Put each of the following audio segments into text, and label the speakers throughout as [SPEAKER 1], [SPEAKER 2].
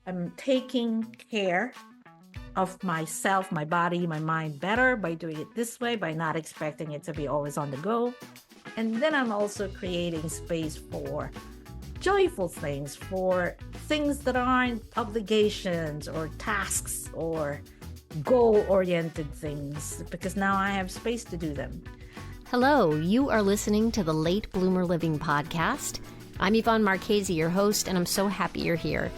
[SPEAKER 1] I'm taking care of myself, my body, my mind better by doing it this way, by not expecting it to be always on the go. And then I'm also creating space for joyful things, for things that aren't obligations or tasks or goal oriented things, because now I have space to do them.
[SPEAKER 2] Hello, you are listening to the Late Bloomer Living podcast. I'm Yvonne Marchese, your host, and I'm so happy you're here.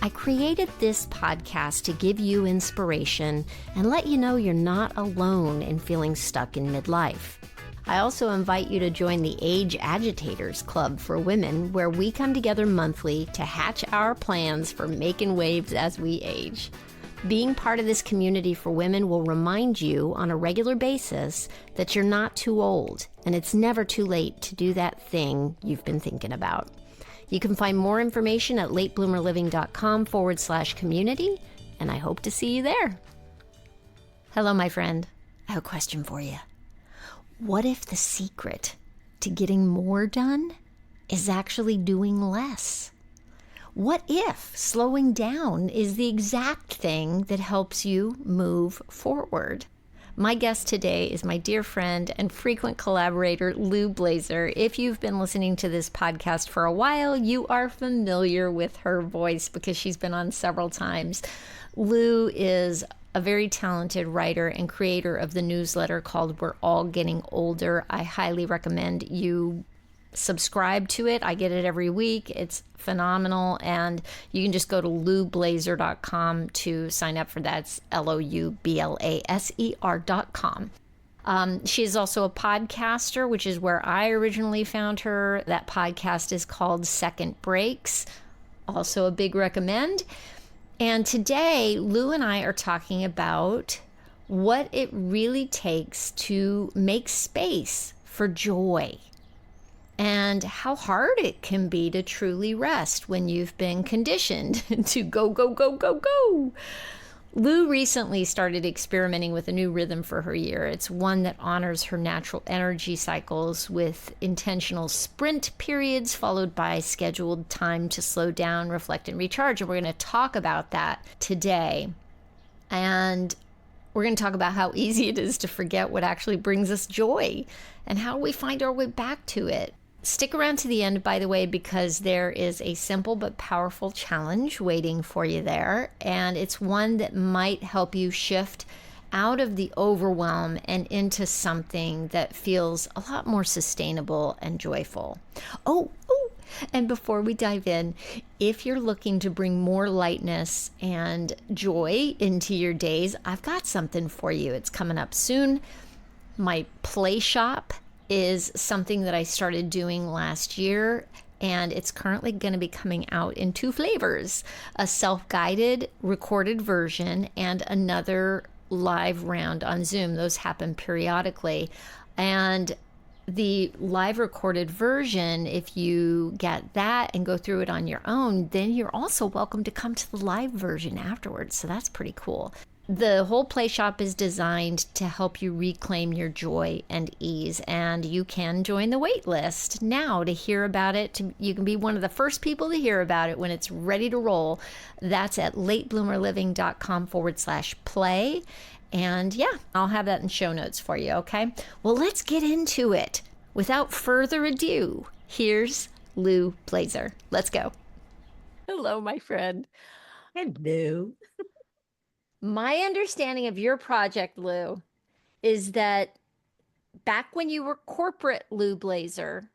[SPEAKER 2] I created this podcast to give you inspiration and let you know you're not alone in feeling stuck in midlife. I also invite you to join the Age Agitators Club for women, where we come together monthly to hatch our plans for making waves as we age. Being part of this community for women will remind you on a regular basis that you're not too old, and it's never too late to do that thing you've been thinking about. You can find more information at latebloomerliving.com/community, and I hope to see you there. Hello, my friend. I have a question for you. What if the secret to getting more done is actually doing less? What if slowing down is the exact thing that helps you move forward? My guest today is my dear friend and frequent collaborator, Lou Blaser. If you've been listening to this podcast for a while, you are familiar with her voice because she's been on several times. Lou is a very talented writer and creator of the newsletter called We're All Getting Older. I highly recommend you subscribe to it. I get it every week. It's phenomenal. And you can just go to loublaser.com to sign up for that. It's loublaser.com. She is also a podcaster, which is where I originally found her. That podcast is called Second Breaks. Also a big recommend. And today, Lou and I are talking about what it really takes to make space for joy, and how hard it can be to truly rest when you've been conditioned to go, go, go, go, go. Lou recently started experimenting with a new rhythm for her year. It's one that honors her natural energy cycles with intentional sprint periods followed by scheduled time to slow down, reflect, and recharge. And we're going to talk about that today. And we're going to talk about how easy it is to forget what actually brings us joy and how we find our way back to it. Stick around to the end, by the way, because there is a simple but powerful challenge waiting for you there. And it's one that might help you shift out of the overwhelm and into something that feels a lot more sustainable and joyful. And before we dive in, if you're looking to bring more lightness and joy into your days, I've got something for you. It's coming up soon. My play shop is something that I started doing last year, and it's currently going to be coming out in two flavors: a self-guided recorded version and another live round on Zoom. Those happen periodically. And the live recorded version, if you get that and go through it on your own, then you're also welcome to come to the live version afterwards. So that's pretty cool. The whole play shop is designed to help you reclaim your joy and ease, and you can join the wait list now to hear about it. You can be one of the first people to hear about it when it's ready to roll. That's at latebloomerliving.com/play. And yeah, I'll have that in show notes for you, okay? Well, let's get into it. Without further ado, here's Lou Blaser. Let's go. Hello, my friend.
[SPEAKER 1] Hello.
[SPEAKER 2] My understanding of your project, Lou, is that back when you were corporate Lou Blaser,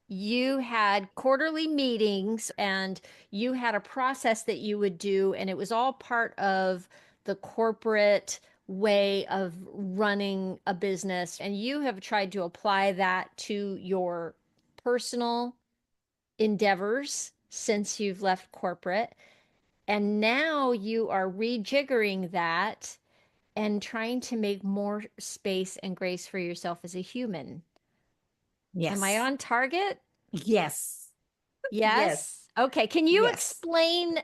[SPEAKER 2] you had quarterly meetings and you had a process that you would do, and it was all part of the corporate way of running a business. And you have tried to apply that to your personal endeavors since you've left corporate. And now you are rejiggering that and trying to make more space and grace for yourself as a human.
[SPEAKER 1] Yes.
[SPEAKER 2] Am I on target?
[SPEAKER 1] Yes.
[SPEAKER 2] Yes. Okay. Can you
[SPEAKER 1] Yes.
[SPEAKER 2] explain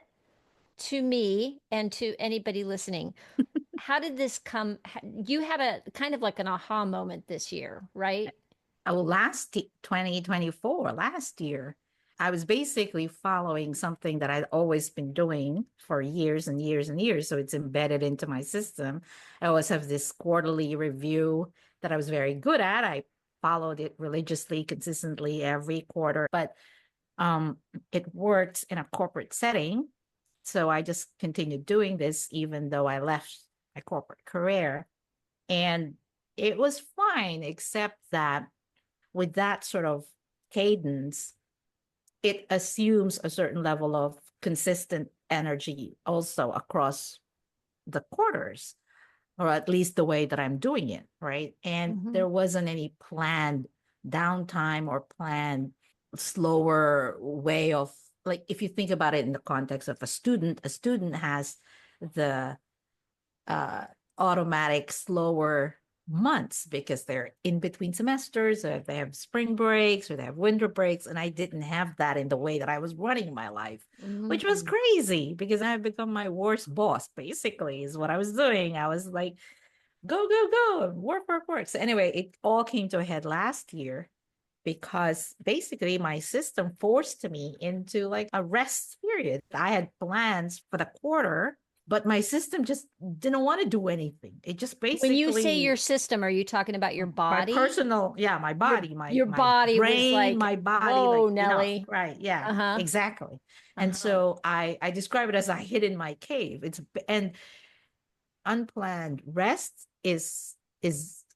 [SPEAKER 2] to me and to anybody listening, how did this come? You had a kind of like an aha moment this year, right?
[SPEAKER 1] Last 2024, last year, I was basically following something that I'd always been doing for years and years and years. So it's embedded into my system. I always have this quarterly review that I was very good at. I followed it religiously, consistently every quarter, but um, it worked in a corporate setting. So I just continued doing this, even though I left my corporate career. And it was fine, except that with that sort of cadence, it assumes a certain level of consistent energy also across the quarters, or at least the way that I'm doing it, right? And
[SPEAKER 2] Mm-hmm.
[SPEAKER 1] there wasn't any planned downtime or planned slower way of, like, if you think about it in the context of a student has the uh, automatic slower months because they're in between semesters, or they have spring breaks, or they have winter breaks. And I didn't have that in the way that I was running my life, which was
[SPEAKER 2] Mm-hmm.
[SPEAKER 1] crazy because I've become my worst boss, basically, is what I was doing. I was like, go, go, go, work, work, work. So anyway, it all came to a head last year because basically my system forced me into like a rest period. I had plans for the quarter, but my system just didn't want to do anything. It just
[SPEAKER 2] When you say your
[SPEAKER 1] basically
[SPEAKER 2] system, are you talking about your
[SPEAKER 1] my
[SPEAKER 2] body?
[SPEAKER 1] personal, yeah, my
[SPEAKER 2] Your
[SPEAKER 1] body,
[SPEAKER 2] your
[SPEAKER 1] my
[SPEAKER 2] body was
[SPEAKER 1] brain,
[SPEAKER 2] like,
[SPEAKER 1] my body,
[SPEAKER 2] "Whoa,
[SPEAKER 1] like enough,
[SPEAKER 2] Nelly."
[SPEAKER 1] right? Yeah,
[SPEAKER 2] Uh-huh.
[SPEAKER 1] exactly. And
[SPEAKER 2] Uh-huh.
[SPEAKER 1] so I describe it as I hid in my cave. It's and unplanned rest is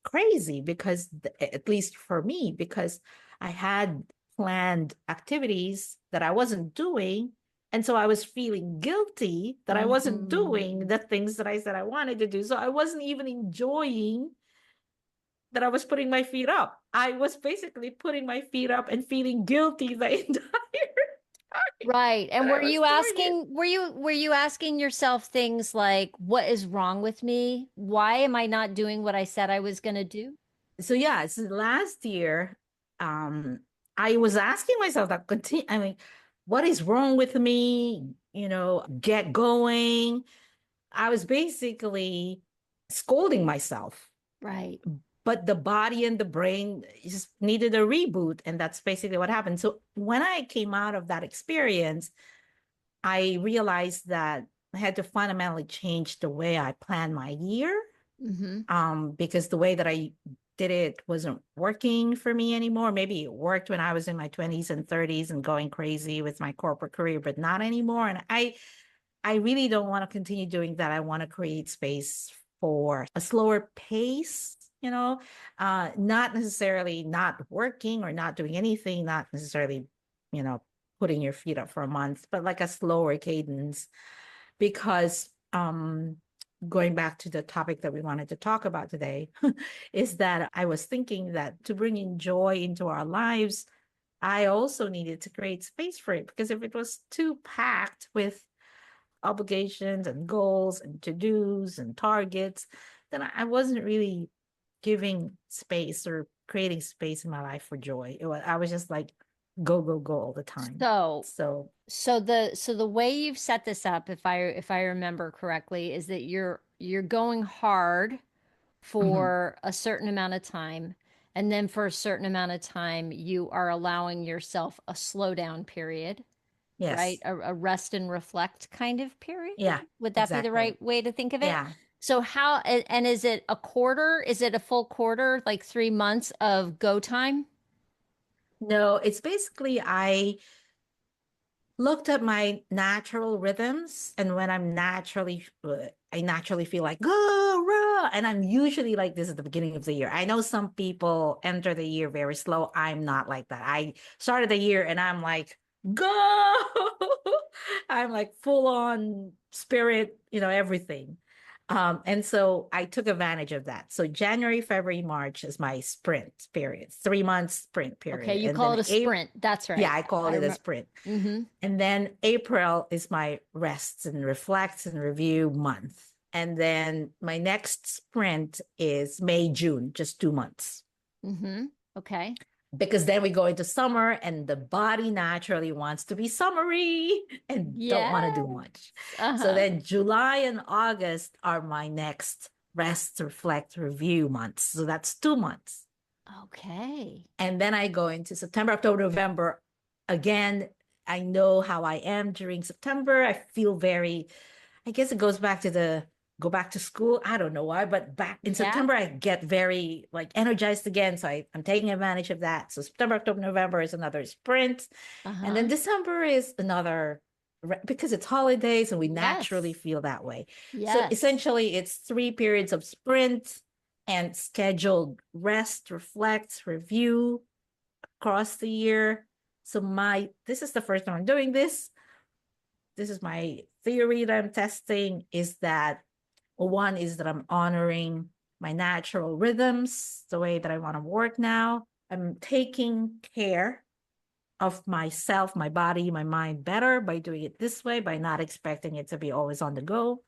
[SPEAKER 1] crazy because at least for me, because I had planned activities that I wasn't doing, and so I was feeling guilty that I wasn't doing
[SPEAKER 2] Mm.
[SPEAKER 1] the things that I said I wanted to do. So I wasn't even enjoying that I was putting my feet up. I was basically putting my feet up and feeling guilty the entire time
[SPEAKER 2] Right.
[SPEAKER 1] that
[SPEAKER 2] And
[SPEAKER 1] I was doing it.
[SPEAKER 2] were you asking yourself things like, what is wrong with me? Why am I not doing what I said I was going to do?
[SPEAKER 1] So yeah, so last year, um, I was asking myself that continue. I mean, what is wrong with me? Get going. I was basically scolding myself,
[SPEAKER 2] Right.
[SPEAKER 1] but the body and the brain just needed a reboot, and that's basically what happened. So when I came out of that experience, I realized that I had to fundamentally change the way I plan my year,
[SPEAKER 2] Mm-hmm.
[SPEAKER 1] because the way that I did it wasn't working for me anymore. Maybe it worked when I was in my 20s and 30s and going crazy with my corporate career, but not anymore. And I really don't want to continue doing that. I want to create space for a slower pace, not necessarily not working or not doing anything, not necessarily, you know, putting your feet up for a month, but like a slower cadence. Because going back to the topic that we wanted to talk about today, is that I was thinking that to bring in joy into our lives, I also needed to create space for it. Because if it was too packed with obligations and goals and to-dos and targets, then I wasn't really giving space or creating space in my life for joy. I was just like go, go, go all the time.
[SPEAKER 2] So
[SPEAKER 1] So
[SPEAKER 2] so the way you've set this up, if I remember correctly, is that you're going hard
[SPEAKER 1] mhm,
[SPEAKER 2] for a certain amount of time, and then for a certain amount of time, you are allowing yourself a slowdown period, right?
[SPEAKER 1] yes.
[SPEAKER 2] A rest and reflect kind of period.
[SPEAKER 1] Yeah,
[SPEAKER 2] Would that be the
[SPEAKER 1] exactly.
[SPEAKER 2] right way to think of it?
[SPEAKER 1] Yeah.
[SPEAKER 2] So how, and is it a quarter? Is it a full quarter, like 3 months of go time?
[SPEAKER 1] No, it's basically I looked at my natural rhythms, and when I naturally feel like go rah, and I'm usually like this at the beginning of the year. I know some people enter the year very slow. I'm not like that. I started the year and I'm like go. I'm like full on spirit, everything. And so I took advantage of that. So January, February, March is my sprint period, 3 months sprint
[SPEAKER 2] Okay,
[SPEAKER 1] period.
[SPEAKER 2] you
[SPEAKER 1] And
[SPEAKER 2] call
[SPEAKER 1] then
[SPEAKER 2] it a sprint. That's
[SPEAKER 1] yeah,
[SPEAKER 2] right.
[SPEAKER 1] I call
[SPEAKER 2] I
[SPEAKER 1] it a
[SPEAKER 2] remember.
[SPEAKER 1] sprint.
[SPEAKER 2] Mm-hmm.
[SPEAKER 1] And then April is my rests and reflects and review month. And then my next sprint is May, June, just 2 months.
[SPEAKER 2] Mm-hmm. Okay.
[SPEAKER 1] Because then we go into summer and the body naturally wants to be summery and don't want to do
[SPEAKER 2] Yes.
[SPEAKER 1] much. So
[SPEAKER 2] Uh-huh.
[SPEAKER 1] then July and August are my next rest, reflect, review months. So that's 2 months.
[SPEAKER 2] Okay.
[SPEAKER 1] And then I go into September, October, November again. I know how I am during September. I feel very, I guess it goes back to the go back to school. I don't know why, but back in
[SPEAKER 2] Yeah.
[SPEAKER 1] September, I get very like energized again. So I'm taking advantage of that. So September, October, November is another sprint. And then
[SPEAKER 2] Uh-huh.
[SPEAKER 1] December is another because it's holidays and we naturally
[SPEAKER 2] Yes.
[SPEAKER 1] feel that way. So
[SPEAKER 2] Yes.
[SPEAKER 1] essentially, it's 3 periods of sprint and scheduled rest, reflect, review across the year. So this is the first time I'm doing this. This is my theory that I'm testing is that one is that I'm honoring my natural rhythms, the way that I want to work now. I'm taking care of myself, my body, my mind better by doing it this way, by not expecting it to be always on the go.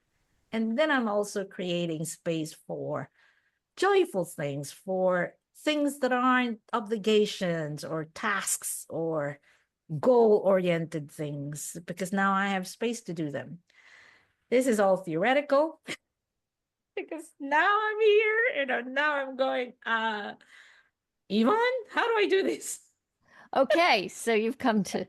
[SPEAKER 1] And then I'm also creating space for joyful things, for things that aren't obligations or tasks or goal oriented things, because now I have space to do them. This is all theoretical because now I'm here and now I'm going, Yvonne, how do I do this?
[SPEAKER 2] Okay, so you've come to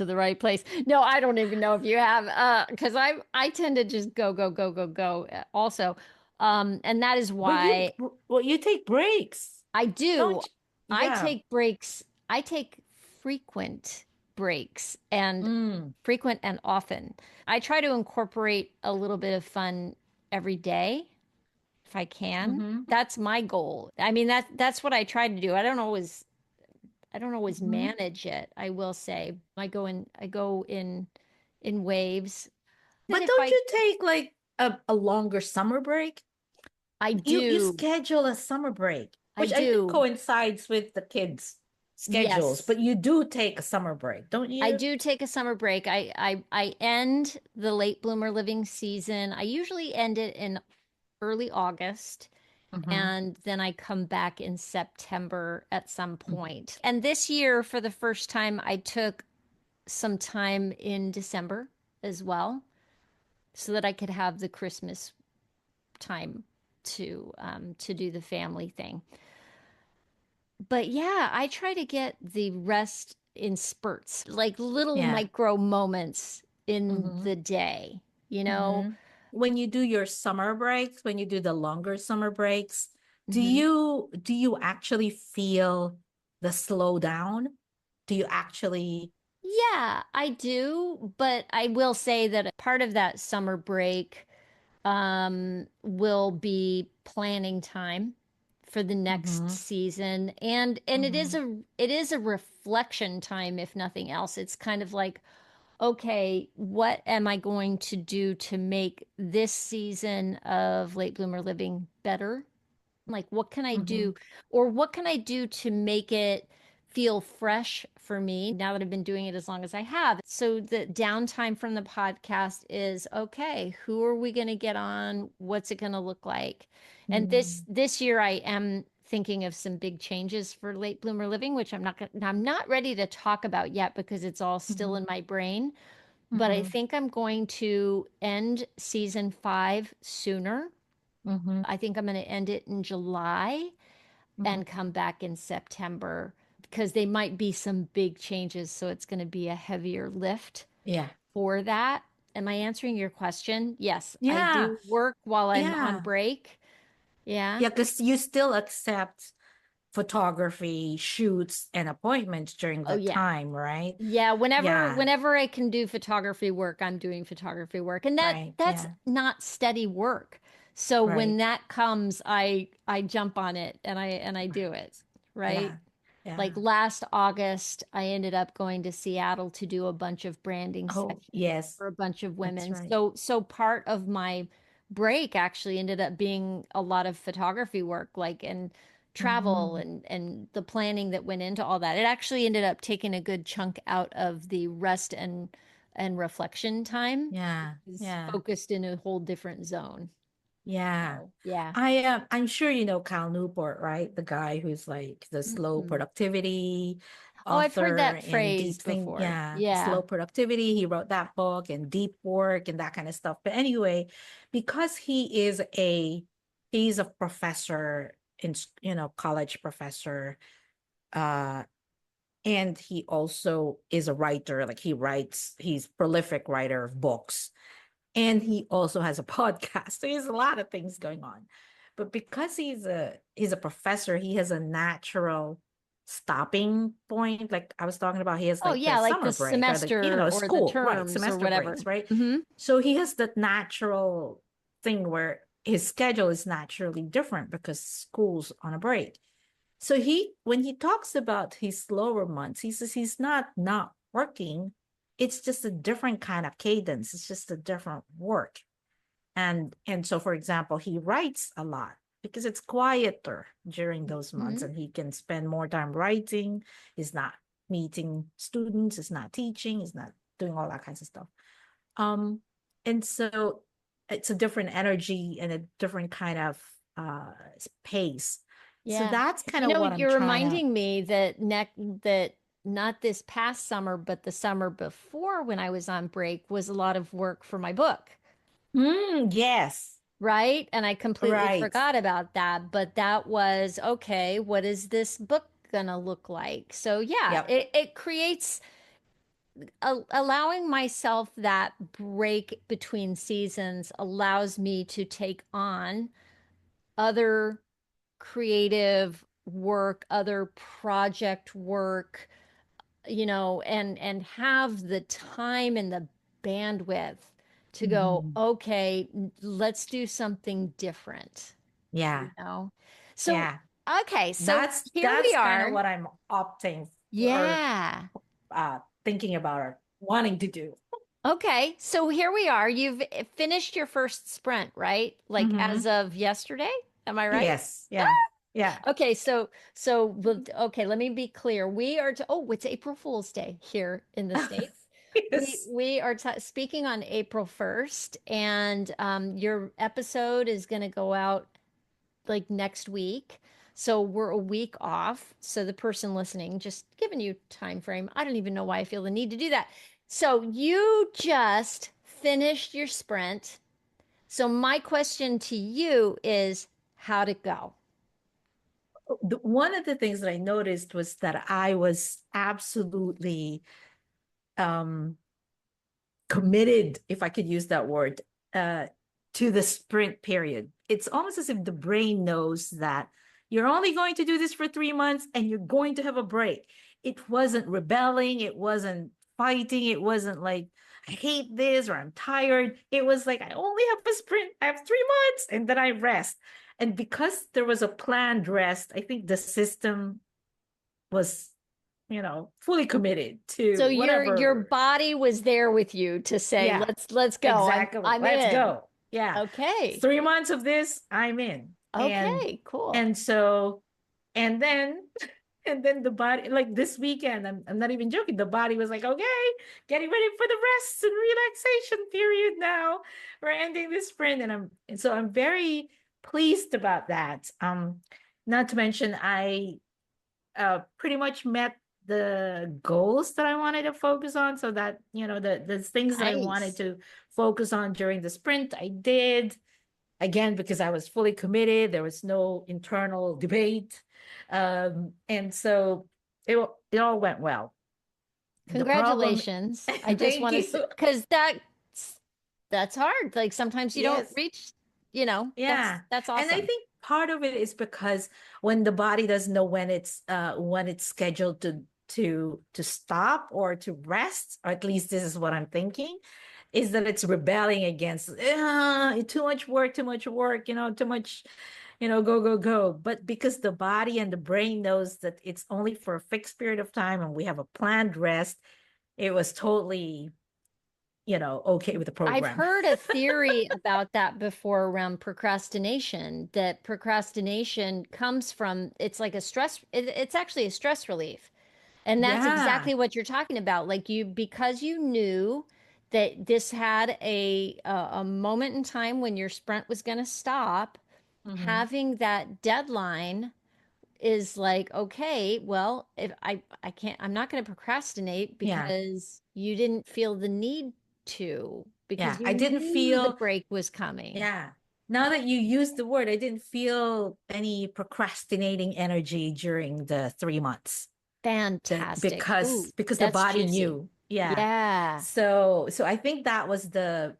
[SPEAKER 2] the right place. No, I don't even know if you have because I tend to just go go go go go also. And that is
[SPEAKER 1] But
[SPEAKER 2] why
[SPEAKER 1] you take breaks,
[SPEAKER 2] I do.
[SPEAKER 1] don't you?
[SPEAKER 2] I
[SPEAKER 1] Yeah.
[SPEAKER 2] take breaks. I take frequent breaks and
[SPEAKER 1] Mm.
[SPEAKER 2] frequent and often. I try to incorporate a little bit of fun every day if I can.
[SPEAKER 1] Mm-hmm.
[SPEAKER 2] That's my goal. I mean that's what I try to do. I don't always
[SPEAKER 1] Mm-hmm.
[SPEAKER 2] manage it, I will say. I go in waves. And
[SPEAKER 1] But
[SPEAKER 2] if
[SPEAKER 1] don't
[SPEAKER 2] I
[SPEAKER 1] you take like a longer summer break?
[SPEAKER 2] I
[SPEAKER 1] You
[SPEAKER 2] do.
[SPEAKER 1] schedule a summer break,
[SPEAKER 2] I
[SPEAKER 1] which I think
[SPEAKER 2] do.
[SPEAKER 1] coincides with the kids' schedules,
[SPEAKER 2] Yes.
[SPEAKER 1] but you do take a summer break, don't
[SPEAKER 2] I
[SPEAKER 1] you?
[SPEAKER 2] do take a summer break. I end the late bloomer living season. I usually end it in early August,
[SPEAKER 1] Mm-hmm.
[SPEAKER 2] and then I come back in September at some point. And this year, for the first time, I took some time in December as well, so that I could have the Christmas time to do the family thing. But yeah, I try to get the rest in spurts, like little
[SPEAKER 1] Yeah.
[SPEAKER 2] micro moments in
[SPEAKER 1] Mm-hmm.
[SPEAKER 2] the day, you know?
[SPEAKER 1] Mm-hmm. When you do your summer breaks, when you do the longer summer breaks,
[SPEAKER 2] Hmm.
[SPEAKER 1] do you actually feel the slowdown? Do you actually
[SPEAKER 2] Yeah, I do, but I will say that part of that summer break will be planning time for the next
[SPEAKER 1] mm-hmm,
[SPEAKER 2] season, and
[SPEAKER 1] mm-hmm,
[SPEAKER 2] it is a reflection time if nothing else. It's kind of like, okay, what am I going to do to make this season of late bloomer living better? Like, what can I
[SPEAKER 1] mm-hmm,
[SPEAKER 2] do, or what can I do to make it feel fresh for me now that I've been doing it as long as I have? So, the downtime from the podcast is okay, who are we going to get on? What's it going to look like? And
[SPEAKER 1] mm-hmm,
[SPEAKER 2] this year, I am thinking of some big changes for late bloomer living, which I'm not ready to talk about yet because it's all still
[SPEAKER 1] mm-hmm,
[SPEAKER 2] in my brain. But I
[SPEAKER 1] mm-hmm,
[SPEAKER 2] think I'm going to end season 5 sooner.
[SPEAKER 1] mm-hmm,
[SPEAKER 2] I think I'm going to end it in July
[SPEAKER 1] mm-hmm.
[SPEAKER 2] and come back in September because they might be some big changes. So it's going to be a heavier lift
[SPEAKER 1] Yeah.
[SPEAKER 2] for that. Am I answering your question? Yes, I
[SPEAKER 1] Yeah.
[SPEAKER 2] do work while I'm on
[SPEAKER 1] Yeah.
[SPEAKER 2] break. Yeah.
[SPEAKER 1] Yeah, because you still accept photography, shoots, and appointments during
[SPEAKER 2] Oh,
[SPEAKER 1] that
[SPEAKER 2] yeah.
[SPEAKER 1] time, right?
[SPEAKER 2] Yeah,
[SPEAKER 1] Yeah.
[SPEAKER 2] whenever I can do photography work, I'm doing photography work. And
[SPEAKER 1] Right.
[SPEAKER 2] that's
[SPEAKER 1] Yeah.
[SPEAKER 2] not steady work. So when
[SPEAKER 1] Right.
[SPEAKER 2] that comes, I jump on it and I do it, right?
[SPEAKER 1] Yeah.
[SPEAKER 2] Like
[SPEAKER 1] Yeah.
[SPEAKER 2] last August, I ended up going to Seattle to do a bunch of branding
[SPEAKER 1] Oh,
[SPEAKER 2] sessions
[SPEAKER 1] yes.
[SPEAKER 2] for a bunch of
[SPEAKER 1] That's
[SPEAKER 2] women.
[SPEAKER 1] right.
[SPEAKER 2] So part of my break actually ended up being a lot of photography work, like and travel
[SPEAKER 1] Mm-hmm.
[SPEAKER 2] and the planning that went into all that. It actually ended up taking a good chunk out of the rest and reflection time.
[SPEAKER 1] Yeah.
[SPEAKER 2] Is
[SPEAKER 1] Yeah.
[SPEAKER 2] focused in a whole different zone.
[SPEAKER 1] Yeah.
[SPEAKER 2] So, yeah.
[SPEAKER 1] I'm sure you know Cal Newport, right? The guy who's like the slow
[SPEAKER 2] Mhm.
[SPEAKER 1] productivity
[SPEAKER 2] Oh, I've heard
[SPEAKER 1] author
[SPEAKER 2] that
[SPEAKER 1] and
[SPEAKER 2] phrase
[SPEAKER 1] deep think.
[SPEAKER 2] before.
[SPEAKER 1] Yeah,
[SPEAKER 2] Yeah.
[SPEAKER 1] slow productivity. He wrote that book and deep work and that kind of stuff. But anyway, because he's a professor in college professor, uh And he also is a writer. Like he's prolific writer of books. And he also has a podcast. So he has a lot of things going on. But because he's a professor, he has a natural stopping point. Like I was talking about, he has
[SPEAKER 2] Oh
[SPEAKER 1] like the
[SPEAKER 2] yeah, like
[SPEAKER 1] summer
[SPEAKER 2] the
[SPEAKER 1] break or
[SPEAKER 2] semester or the
[SPEAKER 1] school, right?
[SPEAKER 2] terms or
[SPEAKER 1] Semester breaks,
[SPEAKER 2] whatever.
[SPEAKER 1] right?
[SPEAKER 2] Hmm.
[SPEAKER 1] So he has that natural thing where his schedule is naturally different because school's on a break. So when he talks about his slower months, he says he's not working. It's just a different kind of cadence. It's just a different work. And so, for example, he writes a lot because it's quieter during those months,
[SPEAKER 2] Hmm.
[SPEAKER 1] and he can spend more time writing. He's not meeting students. He's not teaching. He's not doing all that kinds of stuff. Um, and so it's a different energy and a different kind of pace. So
[SPEAKER 2] Yeah.
[SPEAKER 1] that's kind
[SPEAKER 2] You
[SPEAKER 1] of
[SPEAKER 2] know,
[SPEAKER 1] what I'm
[SPEAKER 2] you're
[SPEAKER 1] trying to.
[SPEAKER 2] reminding me that not this past summer, but the summer before when I was on break was a lot of work for my book,
[SPEAKER 1] Yes,
[SPEAKER 2] right? And I completely
[SPEAKER 1] right.
[SPEAKER 2] forgot about that, but that was okay, what is this book gonna look like? So yeah,
[SPEAKER 1] Yep.
[SPEAKER 2] it creates allowing myself that break between seasons allows me to take on other creative work, other project work, and have the time and the bandwidth to go,
[SPEAKER 1] Mhm.
[SPEAKER 2] okay, let's do something different, you
[SPEAKER 1] Yeah,
[SPEAKER 2] know? So,
[SPEAKER 1] yeah.
[SPEAKER 2] okay, so
[SPEAKER 1] That's
[SPEAKER 2] here we
[SPEAKER 1] that's kind of
[SPEAKER 2] are.
[SPEAKER 1] what I'm opting or
[SPEAKER 2] Yeah.
[SPEAKER 1] thinking about or wanting to do.
[SPEAKER 2] Okay, so here we are. You've finished your first sprint, right? Like as
[SPEAKER 1] Hmm.
[SPEAKER 2] of yesterday, am I right?
[SPEAKER 1] Yes. Yeah. Yeah.
[SPEAKER 2] Okay, okay, let me be clear. We are to, oh, it's April Fool's Day here in the States. We
[SPEAKER 1] Yes.
[SPEAKER 2] we are t speaking on April 1st, and your episode is going to go out like next week. So we're a week off. So the person listening, just giving you time frame. I don't even know why I feel the need to do that. So you just finished your sprint. So my question to you is, how'd it go?
[SPEAKER 1] One of the things that I noticed was that I was absolutely um committed, if I could use that word, uh, to the sprint period. It's almost as if the brain knows that you're only going to do this for 3 months and you're going to have a break. It wasn't rebelling, it wasn't fighting, it wasn't like, I hate this or I'm tired. It was like, I only have a sprint, I have 3 months, and then I rest. And because there was a planned rest, I think the system was, fully committed to
[SPEAKER 2] So your
[SPEAKER 1] whatever.
[SPEAKER 2] body was there with you to say,
[SPEAKER 1] Yeah,
[SPEAKER 2] let's go.
[SPEAKER 1] exactly.
[SPEAKER 2] I'm
[SPEAKER 1] Let's
[SPEAKER 2] in.
[SPEAKER 1] go. Yeah.
[SPEAKER 2] Okay.
[SPEAKER 1] 3 months of this, I'm in. And
[SPEAKER 2] Okay, cool.
[SPEAKER 1] and so and then and then the body, like this weekend, I'm not even joking. The body was like, okay, getting ready for the rest and relaxation period now. We're ending this sprint. And so I'm very pleased about that. Not to mention I pretty much met the goals that I wanted to focus on. So that, the things that I wanted
[SPEAKER 2] Nice.
[SPEAKER 1] to focus on during the sprint, I did. Again, because I was fully committed, there was no internal debate. And so it all went well. The problem,
[SPEAKER 2] Congratulations. I just
[SPEAKER 1] thank
[SPEAKER 2] want to
[SPEAKER 1] you.
[SPEAKER 2] say, because that's hard. Like sometimes you don't
[SPEAKER 1] Yes.
[SPEAKER 2] reach,
[SPEAKER 1] Yeah.
[SPEAKER 2] that's
[SPEAKER 1] And I
[SPEAKER 2] awesome.
[SPEAKER 1] think part of it is because when the body doesn't know when it's scheduled to stop or to rest, or at least this is what I'm thinking, is that it's rebelling against too much work, too much, go, go, go. But because the body and the brain knows that it's only for a fixed period of time and we have a planned rest, it was totally, okay with the
[SPEAKER 2] I've
[SPEAKER 1] program.
[SPEAKER 2] heard a theory about that before around procrastination, that procrastination comes from, it's like it's actually a stress relief. And that's
[SPEAKER 1] Yeah.
[SPEAKER 2] exactly what you're talking about. Like because you knew that this had a moment in time when your sprint was going to stop,
[SPEAKER 1] Hmm.
[SPEAKER 2] having that deadline is like, okay, well, if I can't, I'm not going to procrastinate
[SPEAKER 1] Yeah.
[SPEAKER 2] because you didn't feel the need to, because
[SPEAKER 1] Yeah.
[SPEAKER 2] you
[SPEAKER 1] I didn't
[SPEAKER 2] knew the
[SPEAKER 1] feel,
[SPEAKER 2] break was coming.
[SPEAKER 1] yeah. Now that you use the word, I didn't feel any procrastinating energy during the 3 months. that
[SPEAKER 2] Fantastic. Ooh,
[SPEAKER 1] because the
[SPEAKER 2] that's
[SPEAKER 1] body
[SPEAKER 2] juicy.
[SPEAKER 1] knew. Yeah.
[SPEAKER 2] Yeah.
[SPEAKER 1] So I think that was the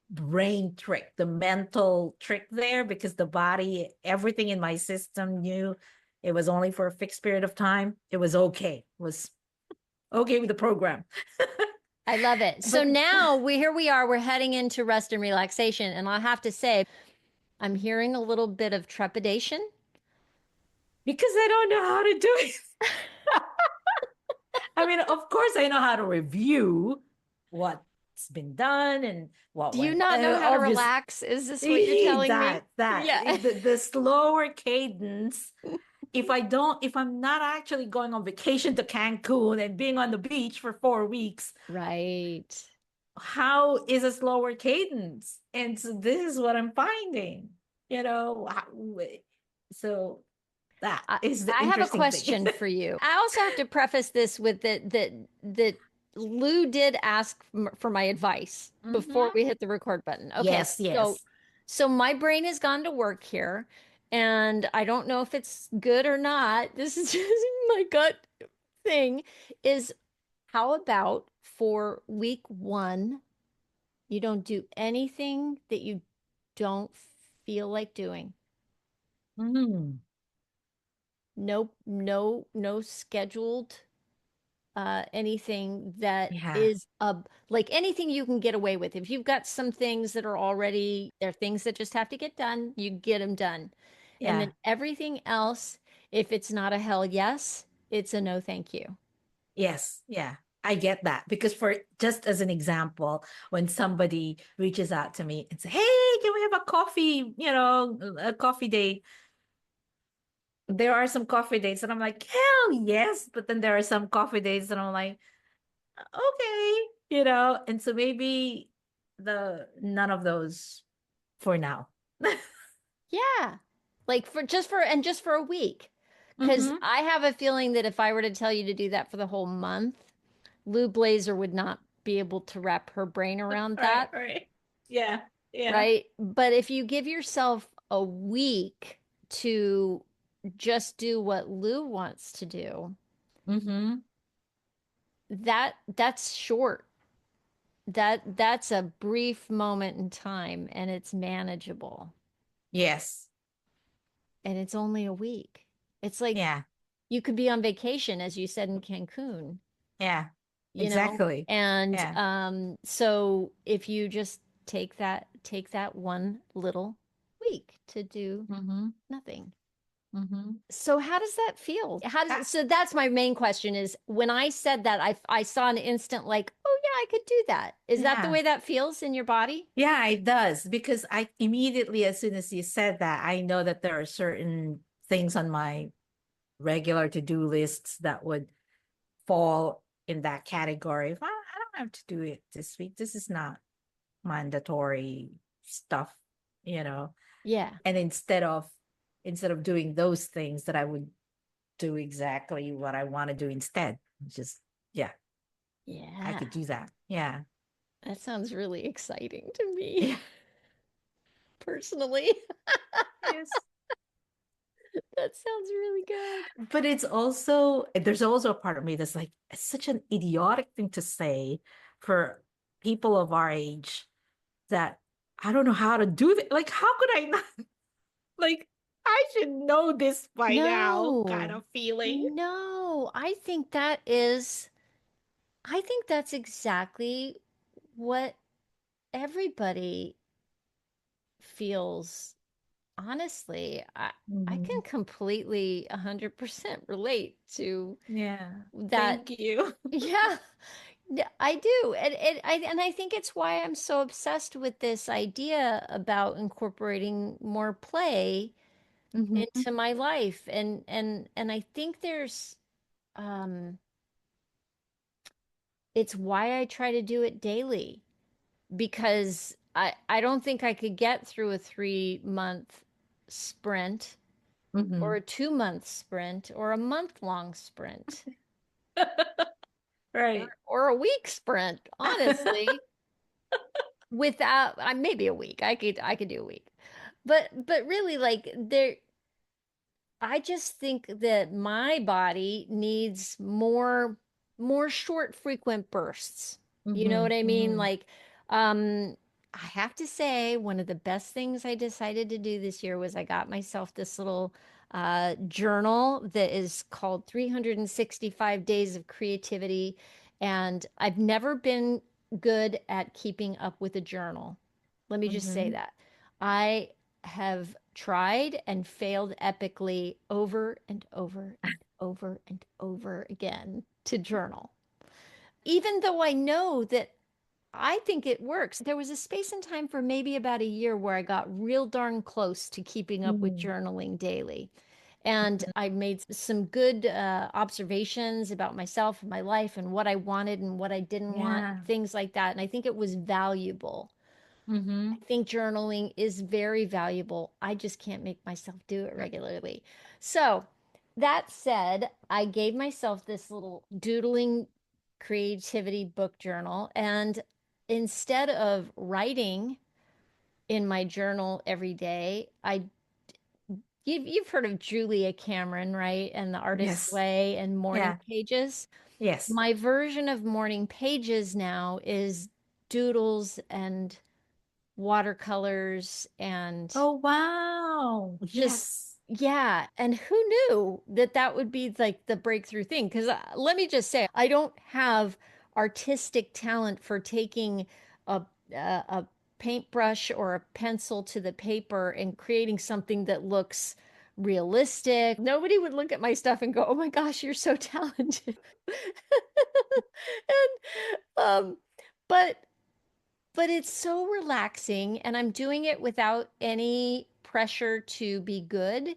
[SPEAKER 1] brain trick, the mental trick there, because the body, everything in my system knew it was only for a fixed period of time. It was okay. It was okay with the program.
[SPEAKER 2] I love it. So
[SPEAKER 1] But
[SPEAKER 2] now here we are, we're heading into rest and relaxation. And I'll have to say, I'm hearing a little bit of trepidation.
[SPEAKER 1] because I don't know how to do it. I mean, of course, I know how to review what's been done and what
[SPEAKER 2] Do you
[SPEAKER 1] went.
[SPEAKER 2] not know how to
[SPEAKER 1] Obvious
[SPEAKER 2] relax? Is this what you're telling me?
[SPEAKER 1] that
[SPEAKER 2] Yeah.
[SPEAKER 1] the slower cadence. If I'm not actually going on vacation to Cancun and being on the beach for 4 weeks,
[SPEAKER 2] Right.
[SPEAKER 1] how is a slower cadence? And so this is what I'm finding. You know, so that
[SPEAKER 2] I,
[SPEAKER 1] is the
[SPEAKER 2] I have a
[SPEAKER 1] interesting thing.
[SPEAKER 2] question for you. I also have to preface this with that Lou did ask for my advice before
[SPEAKER 1] Hmm.
[SPEAKER 2] we hit the record button. Okay,
[SPEAKER 1] Yes,
[SPEAKER 2] so
[SPEAKER 1] yes.
[SPEAKER 2] so my brain has gone to work here, and I don't know if it's good or not. This is just my gut thing is how about for week 1, you don't do anything that you don't feel like doing?
[SPEAKER 1] Mm,
[SPEAKER 2] No scheduled anything that
[SPEAKER 1] yeah,
[SPEAKER 2] is like anything you can get away with. If you've got some things that are already, they're things that just have to get done, you get them done. And then
[SPEAKER 1] yeah.
[SPEAKER 2] everything else, if it's not a hell yes, it's a no thank you.
[SPEAKER 1] Yes, yeah, I get that. Because for just as an example, when somebody reaches out to me and say, "Hey, can we have a coffee, a coffee date?" There are some coffee dates and I'm like, "Hell yes." But then there are some coffee dates and I'm like, "Okay," and so maybe the none of those for now.
[SPEAKER 2] Yeah. Like for a week. Because
[SPEAKER 1] Mm-hmm.
[SPEAKER 2] I have a feeling that if I were to tell you to do that for the whole month, Lou Blaser would not be able to wrap her brain around
[SPEAKER 1] Right,
[SPEAKER 2] that.
[SPEAKER 1] right. Yeah, yeah.
[SPEAKER 2] Right? But if you give yourself a week to just do what Lou wants to do,
[SPEAKER 1] Mm-hmm.
[SPEAKER 2] that's short. That's a brief moment in time and it's manageable.
[SPEAKER 1] Yes.
[SPEAKER 2] And it's only a week. It's like
[SPEAKER 1] Yeah.
[SPEAKER 2] you could be on vacation, as you said in Cancun,
[SPEAKER 1] Yeah.
[SPEAKER 2] you know?
[SPEAKER 1] Exactly.
[SPEAKER 2] And
[SPEAKER 1] Yeah.
[SPEAKER 2] so if you just take that one little week to do
[SPEAKER 1] Mm-hmm.
[SPEAKER 2] nothing.
[SPEAKER 1] Mm-hmm.
[SPEAKER 2] So how does that feel? So that's my main question is when I said that I saw an instant like, oh yeah, I could do that. Is that the
[SPEAKER 1] Yeah.
[SPEAKER 2] way that feels in your body?
[SPEAKER 1] Yeah, it does. Because I immediately, as soon as you said that, I know that there are certain things on my regular to-do lists that would fall in that category. If I don't have to do it this week, this is not mandatory stuff, you know.
[SPEAKER 2] Yeah.
[SPEAKER 1] And instead of doing those things that I would do exactly what I want to do instead. Just yeah, I
[SPEAKER 2] Yeah.
[SPEAKER 1] could do that. Yeah.
[SPEAKER 2] That sounds really exciting to me
[SPEAKER 1] Yeah.
[SPEAKER 2] personally.
[SPEAKER 1] Yes.
[SPEAKER 2] That sounds really good.
[SPEAKER 1] But there's also a part of me that's like, it's such an idiotic thing to say for people of our age that I don't know how to do that. Like, how could I not? Like, I should know this by now, kind
[SPEAKER 2] No.
[SPEAKER 1] of feeling.
[SPEAKER 2] No, I think that's exactly what everybody feels. Honestly, I can
[SPEAKER 1] Mhm.
[SPEAKER 2] completely 100% relate to
[SPEAKER 1] Yeah.
[SPEAKER 2] that.
[SPEAKER 1] Thank you.
[SPEAKER 2] Yeah, yeah, I do. And I think it's why I'm so obsessed with this idea about incorporating more play
[SPEAKER 1] Mhm.
[SPEAKER 2] into my life. And I think um it's why I try to do it daily because I don't think I could get through a 3-month sprint or
[SPEAKER 1] Mhm.
[SPEAKER 2] a 2-month sprint or a month-long sprint
[SPEAKER 1] Right.
[SPEAKER 2] or a week sprint, honestly, without maybe a week. I could do a week. But really like I just think that my body needs more short, frequent bursts. You know
[SPEAKER 1] Mm-hmm.
[SPEAKER 2] what I mean?
[SPEAKER 1] Mm-hmm.
[SPEAKER 2] I have to say, one of the best things I decided to do this year was I got myself this little journal that is called 365 Days of Creativity. And I've never been good at keeping up with a journal. Let me just say
[SPEAKER 1] Mm-hmm.
[SPEAKER 2] that. I have tried and failed epically over and over and over and over again to journal. Even though I know that I think it works. There was a space and time for maybe about a year where I got real darn close to keeping up with
[SPEAKER 1] Mm-hmm.
[SPEAKER 2] journaling daily. And I made some good observations about myself and my life and what I wanted and what I didn't want,
[SPEAKER 1] Yeah.
[SPEAKER 2] things like that. And I think it was valuable.
[SPEAKER 1] Mm-hmm.
[SPEAKER 2] I think journaling is very valuable. I just can't make myself do it regularly. So, that said, I gave myself this little doodling creativity book journal. And instead of writing in my journal every day, you've heard of Julia Cameron, right? And the Artist's
[SPEAKER 1] Yes.
[SPEAKER 2] Way and morning
[SPEAKER 1] Yeah.
[SPEAKER 2] pages.
[SPEAKER 1] Yes.
[SPEAKER 2] My version of morning pages now is doodles and watercolors and
[SPEAKER 1] Oh, wow.
[SPEAKER 2] just
[SPEAKER 1] Yes.
[SPEAKER 2] yeah, and who knew that that would be like the breakthrough thing? Because let me just say, I don't have artistic talent for taking a, a paintbrush or a pencil to the paper and creating something that looks realistic. Nobody would look at my stuff and go, "Oh my gosh, you're so talented." And but it's so relaxing, and I'm doing it without any pressure to be good.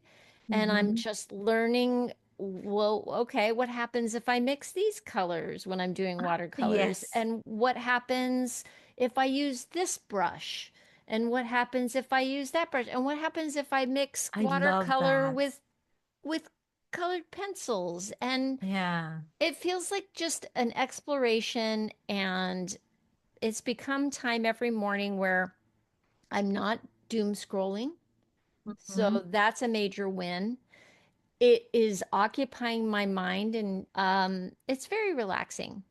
[SPEAKER 2] And I'm
[SPEAKER 1] Mm-hmm.
[SPEAKER 2] just learning, well, okay, what happens if I mix these colors when I'm doing watercolors?
[SPEAKER 1] Yes.
[SPEAKER 2] And what happens if I use this brush? And what happens if I use that brush? And what happens if I mix
[SPEAKER 1] I love
[SPEAKER 2] watercolor
[SPEAKER 1] that.
[SPEAKER 2] with colored pencils? And
[SPEAKER 1] Yeah.
[SPEAKER 2] it feels like just an exploration, and it's become time every morning where I'm not doom scrolling. So
[SPEAKER 1] Mm-hmm.
[SPEAKER 2] that's a major win. It is occupying my mind, and it's very relaxing.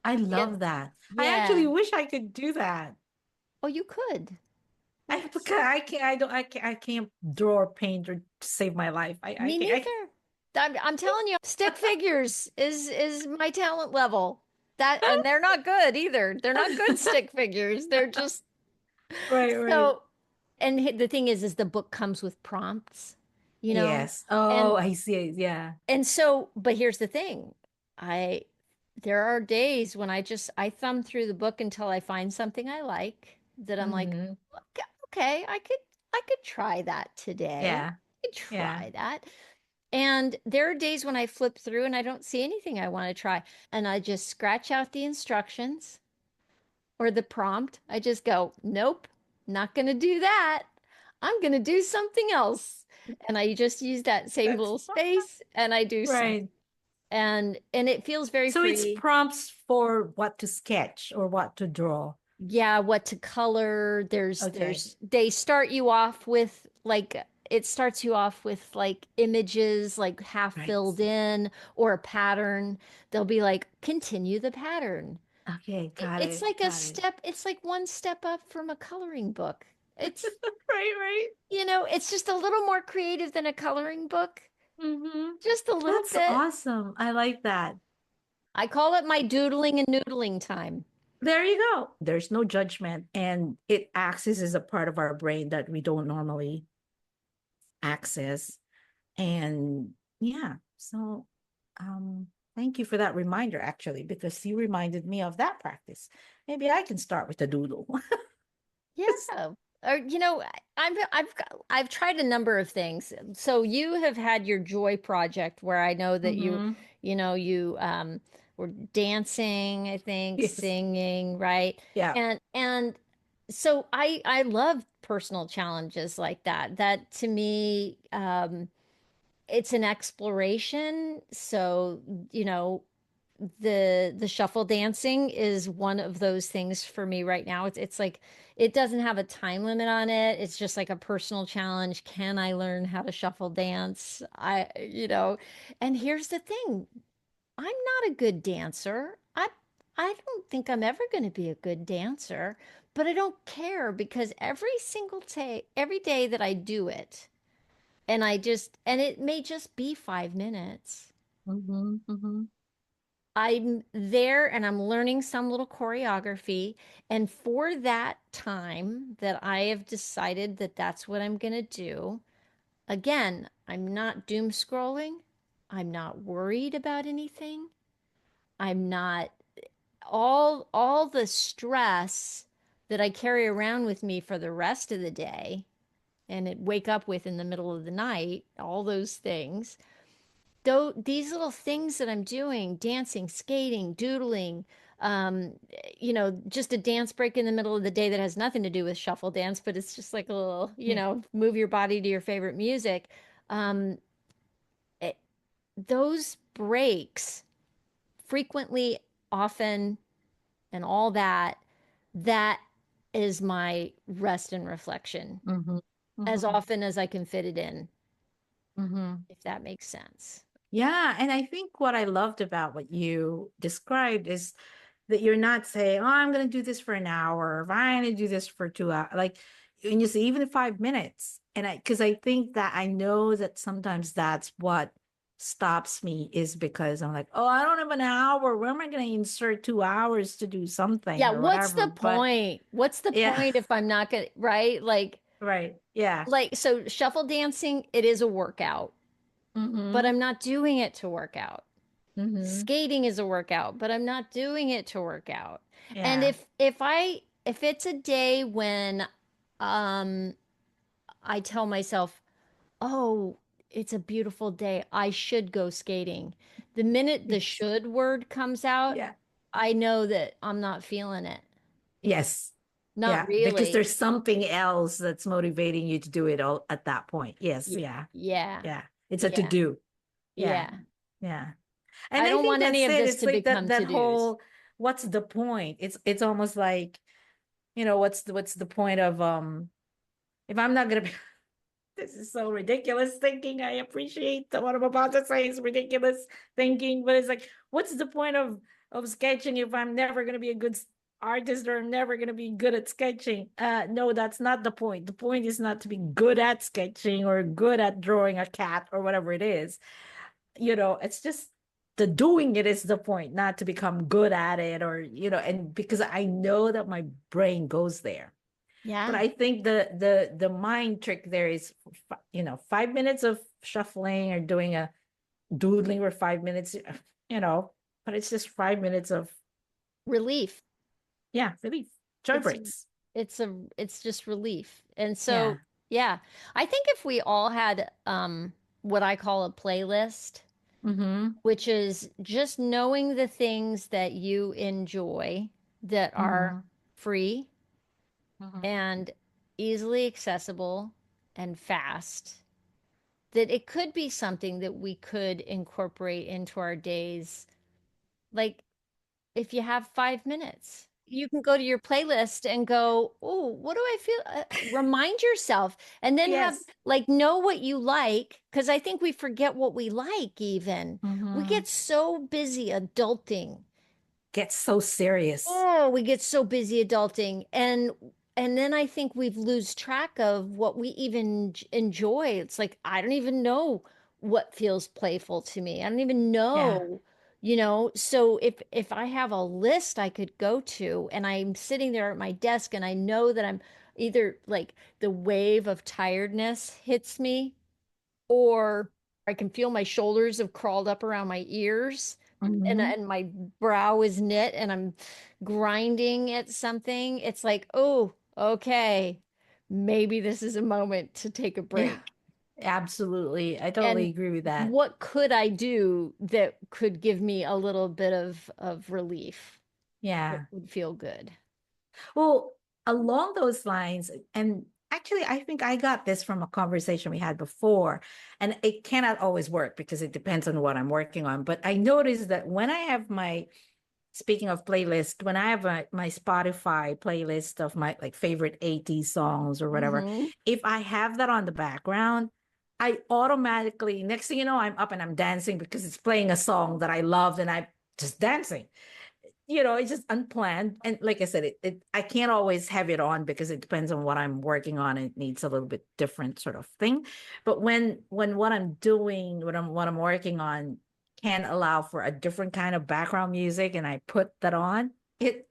[SPEAKER 1] I
[SPEAKER 2] Yeah.
[SPEAKER 1] love that. I actually
[SPEAKER 2] Yeah.
[SPEAKER 1] wish I could do that.
[SPEAKER 2] Oh, you could.
[SPEAKER 1] I
[SPEAKER 2] Let's,
[SPEAKER 1] because I can't. I don't. I can't draw or paint or save my life. I
[SPEAKER 2] me
[SPEAKER 1] can't.
[SPEAKER 2] neither. I'm telling you, stick figures is my talent level. That, and they're not good either. They're not good stick figures. They're just
[SPEAKER 1] Right. Right.
[SPEAKER 2] so. And the thing is the book comes with prompts, you know,
[SPEAKER 1] Yes. Oh,
[SPEAKER 2] and
[SPEAKER 1] I see. Yeah.
[SPEAKER 2] so, but here's the thing. I there are days when I thumb through the book until I find something I like that I'm like,
[SPEAKER 1] Mm-hmm.
[SPEAKER 2] okay, okay, I could try that today.
[SPEAKER 1] Yeah.
[SPEAKER 2] I could
[SPEAKER 1] Yeah.
[SPEAKER 2] try that. And there are days when I flip through and I don't see anything I want to try. And I just scratch out the instructions or the prompt. I just go, nope, not going to do that. I'm going to do something else. And I just use that same
[SPEAKER 1] That's
[SPEAKER 2] little space and I do something.
[SPEAKER 1] right.
[SPEAKER 2] And it feels very
[SPEAKER 1] So it's
[SPEAKER 2] free.
[SPEAKER 1] prompts for what to sketch or what to draw.
[SPEAKER 2] Yeah, what to color.
[SPEAKER 1] Okay.
[SPEAKER 2] They start you off with like it starts you off with like images like half
[SPEAKER 1] Right.
[SPEAKER 2] filled in or a pattern. They'll be like, continue the pattern.
[SPEAKER 1] Okay. Got
[SPEAKER 2] It's
[SPEAKER 1] it.
[SPEAKER 2] like
[SPEAKER 1] Got it.
[SPEAKER 2] it's like one step up from a coloring book. It's,
[SPEAKER 1] Right. Right.
[SPEAKER 2] it's just a little more creative than a coloring book.
[SPEAKER 1] Mm-hmm.
[SPEAKER 2] Just a little
[SPEAKER 1] That's
[SPEAKER 2] bit.
[SPEAKER 1] awesome. I like that.
[SPEAKER 2] I call it my doodling and noodling time.
[SPEAKER 1] There you go. There's no judgment, and it accesses a part of our brain that we don't normally access. And yeah, so thank you for that reminder, actually, because you reminded me of that practice. Maybe I can start with a doodle.
[SPEAKER 2] Yeah. Or I've tried a number of things. So you have had your joy project where I know that
[SPEAKER 1] Mm-hmm.
[SPEAKER 2] you were dancing, I think,
[SPEAKER 1] Yes.
[SPEAKER 2] singing, right?
[SPEAKER 1] Yeah.
[SPEAKER 2] And so I love personal challenges like that. That to me it's an exploration. So, you know, the shuffle dancing is one of those things for me right now. It's like it doesn't have a time limit on it. It's just like a personal challenge. Can I learn how to shuffle dance? And here's the thing. I'm not a good dancer. I don't think I'm ever going to be a good dancer, but I don't care because every day that I do it, and it may just be 5 minutes.
[SPEAKER 1] Mm-hmm. Mm-hmm.
[SPEAKER 2] I'm there and I'm learning some little choreography. And for that time that I have decided that that's what I'm going to do, again, I'm not doom scrolling. I'm not worried about anything. I'm not all the stress that I carry around with me for the rest of the day and it wake up with in the middle of the night, all those things. Though these little things that I'm doing, dancing, skating, doodling, um, just a dance break in the middle of the day that has nothing to do with shuffle dance, but it's just like a little,
[SPEAKER 1] Yeah.
[SPEAKER 2] move your body to your favorite music. Um, it, those breaks frequently, often, and all that is my rest and reflection
[SPEAKER 1] Mm-hmm.
[SPEAKER 2] as
[SPEAKER 1] Mm-hmm.
[SPEAKER 2] often as I can fit it in,
[SPEAKER 1] Mm-hmm.
[SPEAKER 2] if that makes sense.
[SPEAKER 1] Yeah, and I think what I loved about what you described is that you're not saying, "Oh, I'm going to do this for an hour, or I'm going to do this for 2 hours." Like, when you say even 5 minutes, and because I think that I know that sometimes that's what stops me is because I'm like, "Oh, I don't have an hour. Where am I going to insert 2 hours to do something
[SPEAKER 2] Yeah,
[SPEAKER 1] or
[SPEAKER 2] what's
[SPEAKER 1] whatever?"
[SPEAKER 2] the
[SPEAKER 1] But
[SPEAKER 2] point? What's the
[SPEAKER 1] yeah,
[SPEAKER 2] point if I'm not gonna, right?
[SPEAKER 1] right, yeah,
[SPEAKER 2] So shuffle dancing, it is a workout, but
[SPEAKER 1] mm-hmm,
[SPEAKER 2] I'm not doing it to work out.
[SPEAKER 1] mm-hmm,
[SPEAKER 2] Skating is a workout, but I'm not doing it to work out. And
[SPEAKER 1] yeah,
[SPEAKER 2] if it's a day when um I tell myself, "Oh, it's a beautiful day. I should go skating." The minute the
[SPEAKER 1] yes,
[SPEAKER 2] should word comes out,
[SPEAKER 1] yeah.
[SPEAKER 2] I know that I'm not feeling it.
[SPEAKER 1] Yes.
[SPEAKER 2] Not
[SPEAKER 1] Yeah. Because
[SPEAKER 2] really.
[SPEAKER 1] there's something else that's motivating you to do it all at that point. Yes. Yeah.
[SPEAKER 2] Yeah.
[SPEAKER 1] Yeah. It's a to
[SPEAKER 2] Yeah.
[SPEAKER 1] do. Yeah.
[SPEAKER 2] Yeah.
[SPEAKER 1] Yeah. And
[SPEAKER 2] I
[SPEAKER 1] I
[SPEAKER 2] don't
[SPEAKER 1] think
[SPEAKER 2] want any
[SPEAKER 1] that's
[SPEAKER 2] of
[SPEAKER 1] it.
[SPEAKER 2] this
[SPEAKER 1] It's
[SPEAKER 2] to
[SPEAKER 1] like that
[SPEAKER 2] become
[SPEAKER 1] that
[SPEAKER 2] to-dos.
[SPEAKER 1] whole what's the point? It's almost like, what's the point of if I'm not gonna be this is so ridiculous thinking. I appreciate that what I'm about to say is ridiculous thinking, but it's like, what's the point of sketching if I'm never going to be a good artist or I'm never going to be good at sketching? No, that's not the point. The point is not to be good at sketching or good at drawing a cat or whatever it is. It's just the doing it is the point, not to become good at it or, and because I know that my brain goes there. But
[SPEAKER 2] Yeah.
[SPEAKER 1] I think the mind trick there is, 5 minutes of shuffling or doing a doodling for 5 minutes, you know, but it's just 5 minutes of,
[SPEAKER 2] Relief.
[SPEAKER 1] yeah, relief, joy
[SPEAKER 2] It's
[SPEAKER 1] breaks.
[SPEAKER 2] it's just relief. And
[SPEAKER 1] Yeah.
[SPEAKER 2] so, yeah, I think if we all had what I call a playlist,
[SPEAKER 1] Mm-hmm.
[SPEAKER 2] which is just knowing the things that you enjoy that are
[SPEAKER 1] Mm-hmm.
[SPEAKER 2] free
[SPEAKER 1] Mm-hmm.
[SPEAKER 2] and easily accessible and fast, that it could be something that we could incorporate into our days. Like if you have 5 minutes, you can go to your playlist and go, "Oh, what do I feel?" Remind yourself and then have
[SPEAKER 1] Yes.
[SPEAKER 2] like know what you like. Because I think we forget what we like, even. We
[SPEAKER 1] Mm-hmm.
[SPEAKER 2] get so busy adulting.
[SPEAKER 1] Get so serious.
[SPEAKER 2] Oh, we get so busy adulting and then I think we've lose track of what we even enjoy. It's like I don't even know what feels playful to me. I don't even
[SPEAKER 1] Yeah.
[SPEAKER 2] know, So if I have a list I could go to and I'm sitting there at my desk and I know that I'm either like the wave of tiredness hits me or I can feel my shoulders have crawled up around my ears
[SPEAKER 1] Mm-hmm.
[SPEAKER 2] and my brow is knit and I'm grinding at something. It's like, oh, okay, maybe this is a moment to take a
[SPEAKER 1] Yeah.
[SPEAKER 2] break.
[SPEAKER 1] Absolutely. I totally
[SPEAKER 2] And
[SPEAKER 1] agree with that.
[SPEAKER 2] what could I do that could give me a little bit of relief that
[SPEAKER 1] Yeah.
[SPEAKER 2] would feel good?
[SPEAKER 1] Well, along those lines, and actually, I think I got this from a conversation we had before, and it cannot always work because it depends on what I'm working on. But I noticed that when I have my, speaking of playlist, when I have my Spotify playlist of my like favorite 80s songs or whatever,
[SPEAKER 2] Mm-hmm.
[SPEAKER 1] if I have that on the background, I automatically, next thing you know, I'm up and I'm dancing because it's playing a song that I loved and I'm just dancing. It's just unplanned. And like I said, I can't always have it on because it depends on what I'm working on. It needs a little bit different sort of thing. But when what I'm doing, what I'm working on can allow for a different kind of background music and I put that on, it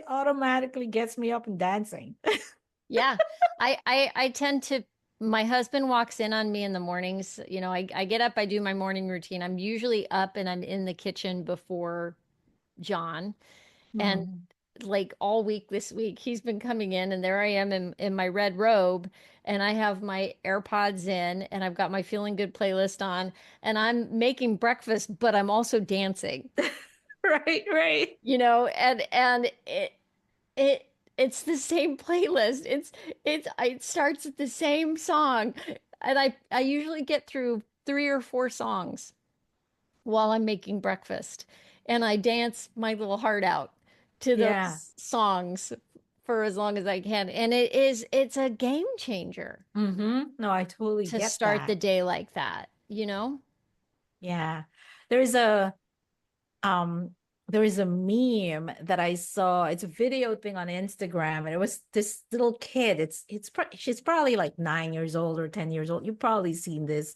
[SPEAKER 1] automatically gets me up and dancing.
[SPEAKER 2] Yeah. I tend to, my husband walks in on me in the mornings. I get up, I do my morning routine. I'm usually up and I'm in the kitchen before John. And
[SPEAKER 1] Mhm.
[SPEAKER 2] like all week this week, he's been coming in, and there I am in my red robe, and I have my AirPods in, and I've got my feeling good playlist on, and I'm making breakfast, but I'm also dancing,
[SPEAKER 1] Right, right.
[SPEAKER 2] and it's the same playlist. It starts at the same song, and I usually get through 3 or 4 songs while I'm making breakfast. And I dance my little heart out to
[SPEAKER 1] Yeah.
[SPEAKER 2] those songs for as long as I can. And it's a game changer
[SPEAKER 1] No, I totally
[SPEAKER 2] to
[SPEAKER 1] get
[SPEAKER 2] start the
[SPEAKER 1] that.
[SPEAKER 2] day like that, you know?
[SPEAKER 1] Yeah. There's a um there is a meme that I saw. It's a video thing on Instagram, and it was this little kid. She's probably like 9 years old or 10 years old. You've probably seen this,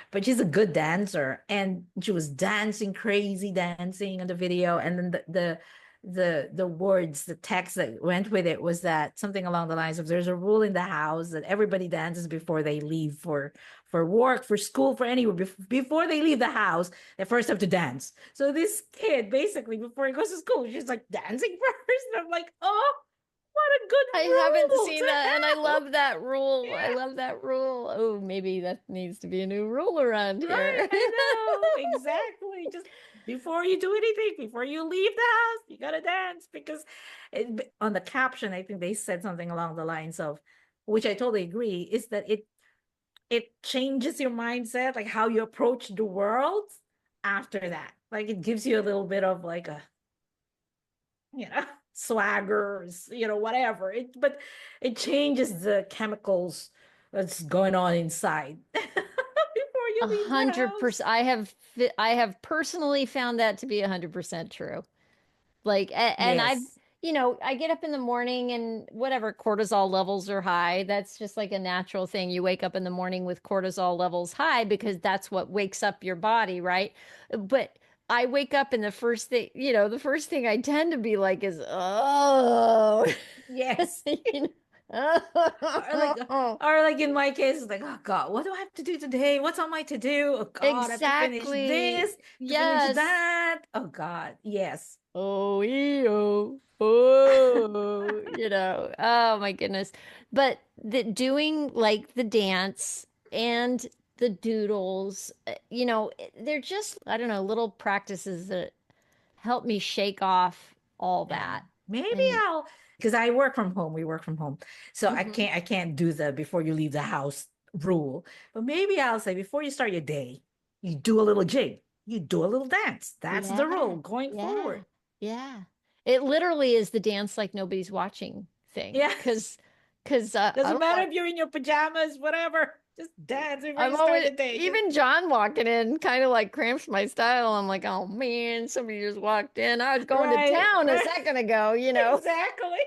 [SPEAKER 1] but she's a good dancer, and she was dancing, crazy dancing in the video. And then the words, the text that went with it was that something along the lines of, there's a rule in the house that everybody dances before they leave for work, for school, for anywhere. Before they leave the house, they first have to dance. So this kid, basically, before he goes to school, she's like dancing first. And I'm like, oh, what a
[SPEAKER 2] I
[SPEAKER 1] good
[SPEAKER 2] haven't
[SPEAKER 1] rule
[SPEAKER 2] seen
[SPEAKER 1] to
[SPEAKER 2] that, and I
[SPEAKER 1] have.
[SPEAKER 2] love that rule. I
[SPEAKER 1] Yeah.
[SPEAKER 2] love that rule. Oh, maybe that needs to be a new rule around
[SPEAKER 1] Right,
[SPEAKER 2] here.
[SPEAKER 1] I know. Exactly. Just before you do anything, before you leave the house, you gotta dance because on the caption, I think they said something along the lines of, which I totally agree, is that it changes your mindset, like how you approach the world after that. Like it gives you a little bit of like a, you know, swaggers, whatever. But it changes the chemicals that's going on inside before you
[SPEAKER 2] A
[SPEAKER 1] leave the
[SPEAKER 2] hundred
[SPEAKER 1] house.
[SPEAKER 2] percent. I have personally found that to be 100% true. Like, and
[SPEAKER 1] Yes.
[SPEAKER 2] I get up in the morning and whatever, cortisol levels are high. That's just like a natural thing. You wake up in the morning with cortisol levels high because that's what wakes up your body, right? But I wake up and the first thing I tend to be like is, oh,
[SPEAKER 1] Yes.
[SPEAKER 2] you
[SPEAKER 1] Or like
[SPEAKER 2] know?
[SPEAKER 1] or like in my case, it's like, oh God, what do I have to do today? What's on my to-do? Oh God, I have to finish this,
[SPEAKER 2] Exactly.
[SPEAKER 1] to finish
[SPEAKER 2] Yes.
[SPEAKER 1] that. Oh God, yes.
[SPEAKER 2] Oh, oh my goodness. But doing like the dance and the doodles, they're just, I don't know, little practices that help me shake off all
[SPEAKER 1] Yeah.
[SPEAKER 2] that.
[SPEAKER 1] Maybe
[SPEAKER 2] And
[SPEAKER 1] I'll, because I work from home. We work from home. So I
[SPEAKER 2] mhm.
[SPEAKER 1] can't I can't do the before you leave the house rule. But maybe I'll say before you start your day, you do a little jig. You do a little dance. That's the
[SPEAKER 2] Yeah,
[SPEAKER 1] rule going
[SPEAKER 2] yeah,
[SPEAKER 1] forward.
[SPEAKER 2] yeah. It literally is the dance like nobody's watching thing.
[SPEAKER 1] Yeah.
[SPEAKER 2] Because I
[SPEAKER 1] Doesn't
[SPEAKER 2] don't
[SPEAKER 1] matter
[SPEAKER 2] want.
[SPEAKER 1] if you're in your pajamas, whatever. Just dance before
[SPEAKER 2] I'm
[SPEAKER 1] you start
[SPEAKER 2] always,
[SPEAKER 1] the day. Just
[SPEAKER 2] even John walking in kind of like cramps my style. I'm like, oh man, somebody just walked in. I was going to
[SPEAKER 1] right,
[SPEAKER 2] town a
[SPEAKER 1] right.
[SPEAKER 2] second ago.
[SPEAKER 1] Exactly.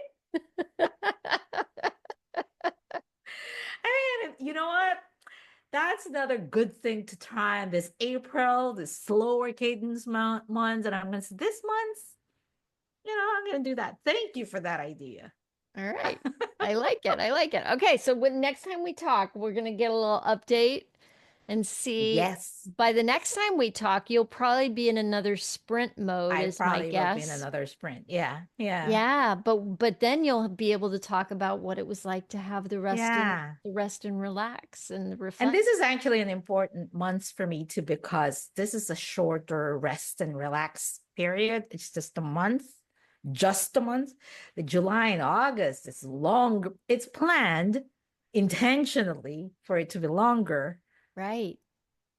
[SPEAKER 1] And you know what? That's another good thing to try on this April, this slower cadence month. And I'm going to say this month, I'm going to do that. Thank you for that idea.
[SPEAKER 2] All right. I like it. I like it. Okay, so when next time we talk, we're gonna get a little update and see.
[SPEAKER 1] Yes,
[SPEAKER 2] By the next time we talk, you'll probably be in another sprint mode,
[SPEAKER 1] I
[SPEAKER 2] is my
[SPEAKER 1] probably will be in
[SPEAKER 2] guess.
[SPEAKER 1] another sprint. Yeah, yeah,
[SPEAKER 2] Yeah, but then you'll be able to talk about what it was like to have
[SPEAKER 1] yeah.
[SPEAKER 2] the rest and relax and the
[SPEAKER 1] And
[SPEAKER 2] reflect.
[SPEAKER 1] this is actually an important month for me too, because this is a shorter rest and relax period. It's just a month. just a month. The July and August is longer. It's planned intentionally for it to be longer.
[SPEAKER 2] Right.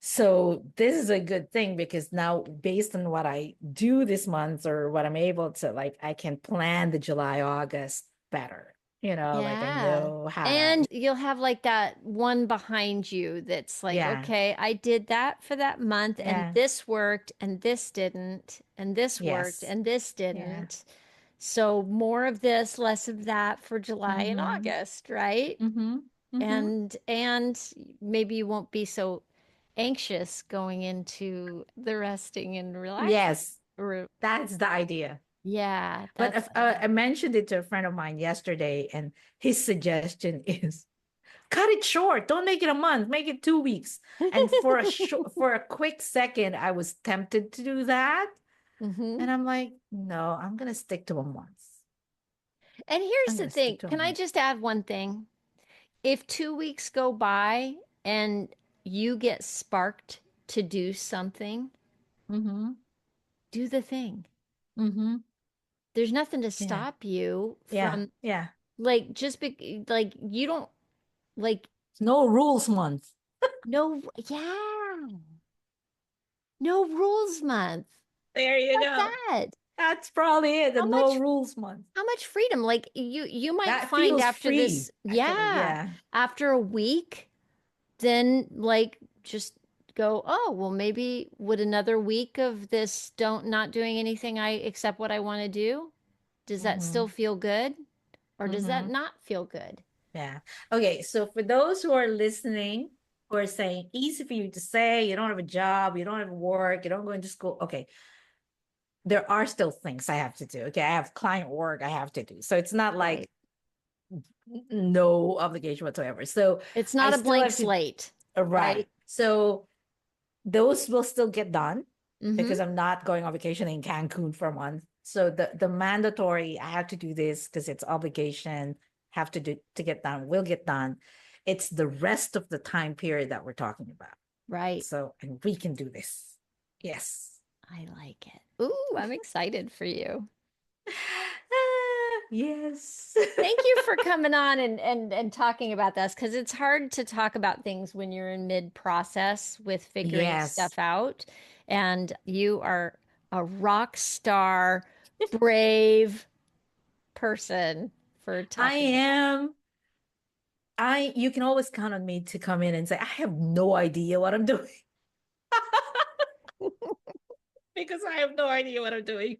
[SPEAKER 1] So this is a good thing because now based on what I do this month or what I'm able to, like, I can plan the July, August better. Like I
[SPEAKER 2] Yeah.
[SPEAKER 1] know how to,
[SPEAKER 2] And you'll have like that one behind you that's like,
[SPEAKER 1] yeah,
[SPEAKER 2] okay, I did that for that month and
[SPEAKER 1] yeah,
[SPEAKER 2] this worked and this didn't and this worked
[SPEAKER 1] yes,
[SPEAKER 2] and this
[SPEAKER 1] yeah.
[SPEAKER 2] didn't. So more of this, less of that for July and
[SPEAKER 1] Mm-hmm.
[SPEAKER 2] August, right?
[SPEAKER 1] Mm-hmm. Mm-hmm.
[SPEAKER 2] And maybe you won't be so anxious going into the resting and relaxing.
[SPEAKER 1] Yes, that's the idea.
[SPEAKER 2] Yeah,
[SPEAKER 1] But
[SPEAKER 2] that's
[SPEAKER 1] if, I mentioned it to a friend of mine yesterday, and his suggestion is cut it short. Don't make it a month. Make it 2 weeks. And for a quick second, I was tempted to do that,
[SPEAKER 2] hmm.
[SPEAKER 1] and I'm like, no, I'm gonna stick to a month.
[SPEAKER 2] And here's
[SPEAKER 1] I'm
[SPEAKER 2] the
[SPEAKER 1] gonna
[SPEAKER 2] thing.
[SPEAKER 1] stick to a
[SPEAKER 2] Can I
[SPEAKER 1] month.
[SPEAKER 2] just add one thing? If 2 weeks go by and you get sparked to do something,
[SPEAKER 1] Mm-hmm.
[SPEAKER 2] do the thing.
[SPEAKER 1] Mm-hmm.
[SPEAKER 2] There's nothing to
[SPEAKER 1] Yeah.
[SPEAKER 2] stop you
[SPEAKER 1] Yeah.
[SPEAKER 2] from
[SPEAKER 1] Yeah.
[SPEAKER 2] like just be like you don't like
[SPEAKER 1] No rules month.
[SPEAKER 2] no yeah, no rules month.
[SPEAKER 1] There you
[SPEAKER 2] Like
[SPEAKER 1] go.
[SPEAKER 2] that.
[SPEAKER 1] That's probably it. The
[SPEAKER 2] How
[SPEAKER 1] no
[SPEAKER 2] much
[SPEAKER 1] rules month.
[SPEAKER 2] how much freedom? Like you might
[SPEAKER 1] That
[SPEAKER 2] find
[SPEAKER 1] feels
[SPEAKER 2] after
[SPEAKER 1] free,
[SPEAKER 2] this,
[SPEAKER 1] actually.
[SPEAKER 2] yeah,
[SPEAKER 1] Yeah.
[SPEAKER 2] after a week, then like just go, oh, well, maybe would another week of this don't not doing anything I accept what I want to do? Does that
[SPEAKER 1] Mm-hmm.
[SPEAKER 2] still feel good? Or does that
[SPEAKER 1] Mm-hmm.
[SPEAKER 2] not feel good?
[SPEAKER 1] Yeah. Okay. So for those who are listening, who are saying easy for you to say, you don't have a job, you don't have work, you don't go into school. Okay. There are still things I have to do. Okay. I have client work I have to do. So it's not like
[SPEAKER 2] Right.
[SPEAKER 1] no obligation whatsoever. So
[SPEAKER 2] It's
[SPEAKER 1] I
[SPEAKER 2] not a
[SPEAKER 1] still
[SPEAKER 2] blank
[SPEAKER 1] have to,
[SPEAKER 2] slate,
[SPEAKER 1] right.
[SPEAKER 2] right?
[SPEAKER 1] So those will still get done
[SPEAKER 2] Mm-hmm.
[SPEAKER 1] because I'm not going on vacation in Cancun for a month. So the mandatory, I have to do this because it's obligation, have to do to get done, will get done. It's the rest of the time period that we're talking about.
[SPEAKER 2] Right.
[SPEAKER 1] So, and we can do this. Yes.
[SPEAKER 2] I like it. Ooh, I'm excited for you.
[SPEAKER 1] Yes.
[SPEAKER 2] Thank you for coming on and talking about this because it's hard to talk about things when you're in mid process with figuring
[SPEAKER 1] Yes.
[SPEAKER 2] stuff out. And you are a rock star, brave person for
[SPEAKER 1] I
[SPEAKER 2] talking about.
[SPEAKER 1] am. You can always count on me to come in and say, I have no idea what I'm doing because I have no idea what I'm doing.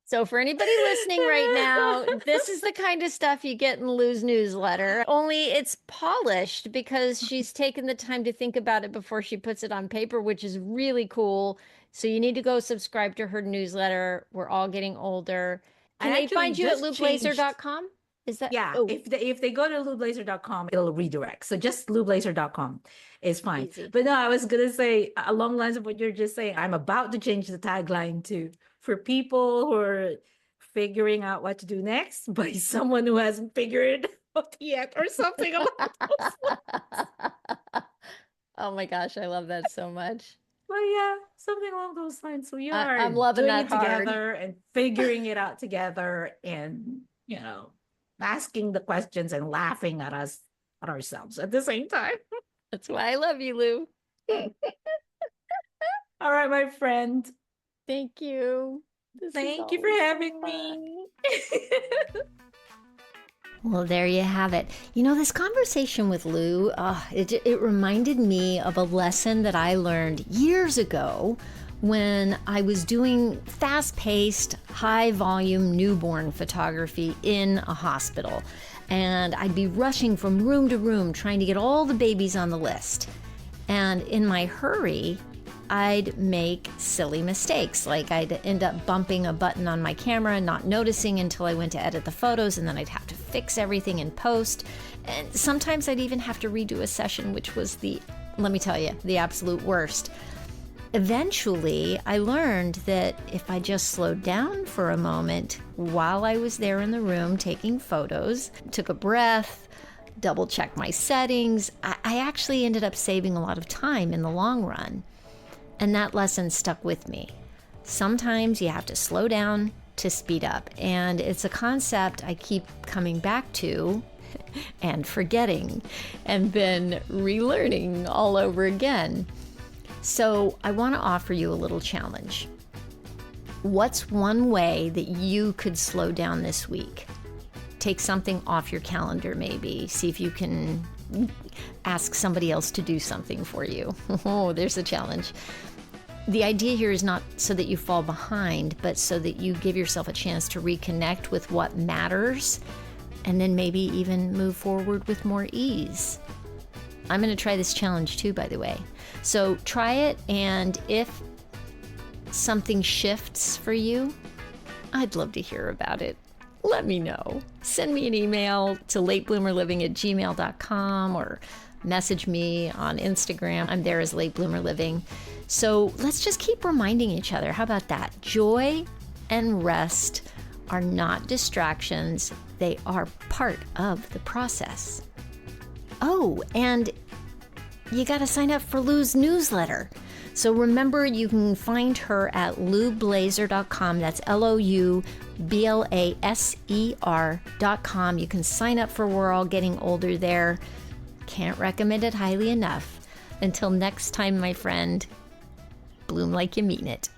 [SPEAKER 2] So, for anybody listening right now, this is the kind of stuff you get in Lou's newsletter, only it's polished because she's taken the time to think about it before she puts it on paper, which is really cool. So, you need to go subscribe to her newsletter. We're all getting older.
[SPEAKER 1] I
[SPEAKER 2] Can they
[SPEAKER 1] actually
[SPEAKER 2] find you at
[SPEAKER 1] just changed.
[SPEAKER 2] loublazer.com? Is that,
[SPEAKER 1] Yeah,
[SPEAKER 2] oh,
[SPEAKER 1] if they go to loublazer.com, it'll redirect. So just loublazer.com is fine.
[SPEAKER 2] easy.
[SPEAKER 1] But no, I was gonna say along the lines of what you're just saying, I'm about to change the tagline to for people who are figuring out what to do next by someone who hasn't figured it out yet or something along those lines.
[SPEAKER 2] Oh my gosh, I love that so much.
[SPEAKER 1] But yeah, something along those lines. We are
[SPEAKER 2] I'm loving
[SPEAKER 1] doing
[SPEAKER 2] that
[SPEAKER 1] it
[SPEAKER 2] hard.
[SPEAKER 1] together and figuring it out together and asking the questions and laughing at us at ourselves at the same time.
[SPEAKER 2] That's why I love you, Lou.
[SPEAKER 1] All right, my friend.
[SPEAKER 2] Thank you. This is
[SPEAKER 1] Thank you for
[SPEAKER 2] always so
[SPEAKER 1] having
[SPEAKER 2] fun.
[SPEAKER 1] me.
[SPEAKER 2] Well, there you have it. This conversation with Lou, it reminded me of a lesson that I learned years ago when I was doing fast-paced, high-volume newborn photography in a hospital. And I'd be rushing from room to room trying to get all the babies on the list. And in my hurry, I'd make silly mistakes. Like I'd end up bumping a button on my camera and not noticing until I went to edit the photos, and then I'd have to fix everything in post. And sometimes I'd even have to redo a session, which was let me tell you, the absolute worst. Eventually, I learned that if I just slowed down for a moment while I was there in the room taking photos, took a breath, double checked my settings, I actually ended up saving a lot of time in the long run. And that lesson stuck with me. Sometimes you have to slow down, to speed up. And it's a concept I keep coming back to and forgetting and then relearning all over again. So I want to offer you a little challenge. What's one way that you could slow down this week? Take something off your calendar, maybe. See if you can ask somebody else to do something for you. Oh, there's a challenge. The idea here is not so that you fall behind, but so that you give yourself a chance to reconnect with what matters and then maybe even move forward with more ease. I'm going to try this challenge too, by the way. So try it, and if something shifts for you, I'd love to hear about it. Let me know. Send me an email to latebloomerliving@gmail.com or message me on Instagram. I'm there as Late Bloomer Living. So let's just keep reminding each other. How about that? Joy and rest are not distractions. They are part of the process. Oh, and you got to sign up for Lou's newsletter. So remember, you can find her at loublaser.com. That's LOUBLASER.com. You can sign up for We're All Getting Older there. Can't recommend it highly enough. Until next time, my friend, bloom like you mean it.